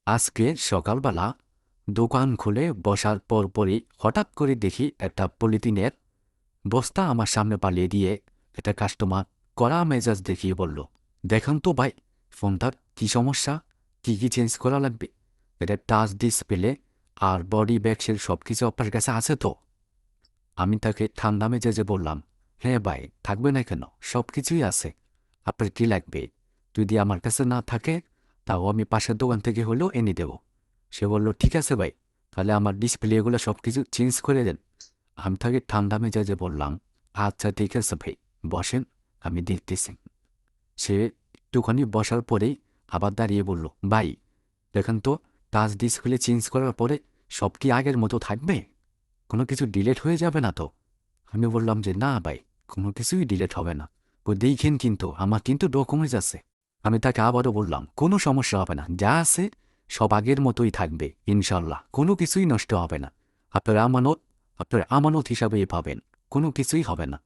আজকে সকালবেলা দোকান খুলে বসার পরপরই হঠাৎ করে দেখি একটা পলিথিনের বস্তা আমার সামনে পালিয়ে দিয়ে একটা কাস্টমার কড়া মেজাজ দেখিয়ে বলল, দেখুন তো ভাই, ফোনটার কী সমস্যা, কী চেঞ্জ করা লাগবে? এটা টাচ ডিসপ্লে আর বডি ব্যাগসের সব কিছু আপনার কাছে আছে তো? আমি তাকে ঠান্ডা মেজাজে বললাম, হ্যাঁ ভাই, থাকবে না কেন, সব কিছুই আছে। আপনার কী লাগবে? যদি আমার কাছে না থাকে তাও আমি পাশের দোকান থেকে হলেও এনে দেব। সে বলল, ঠিক আছে ভাই, তাহলে আমার ডিসপ্লেগুলো সব কিছু চেঞ্জ করে দেন। আমি তাকে ঠান্ডা মেজাজে বললাম, আচ্ছা ঠিক আছে ভাই, বসেন, আমি দেখতেছি। সে একটুখানি বসার পরেই আবার দাঁড়িয়ে বলল, ভাই দেখেন তো, টাচ ডিসপ্লে চেঞ্জ করার পরে সব কি আগের মতো থাকবে? কোনো কিছু ডিলেট হয়ে যাবে না তো? আমি বললাম যে, না ভাই, কোনো কিছুই ডিলেট হবে না। দেখেন কিন্তু আমার কিন্তু ডকুমেন্টস আছে। আমি তাকে আবারও বললাম, কোনো সমস্যা হবে না, যা আছে সব আগের মতোই থাকবে ইনশাল্লাহ, কোনো কিছুই নষ্ট হবে না। আপনার আমানত হিসাবেই পাবেন, কোনো কিছুই হবে না।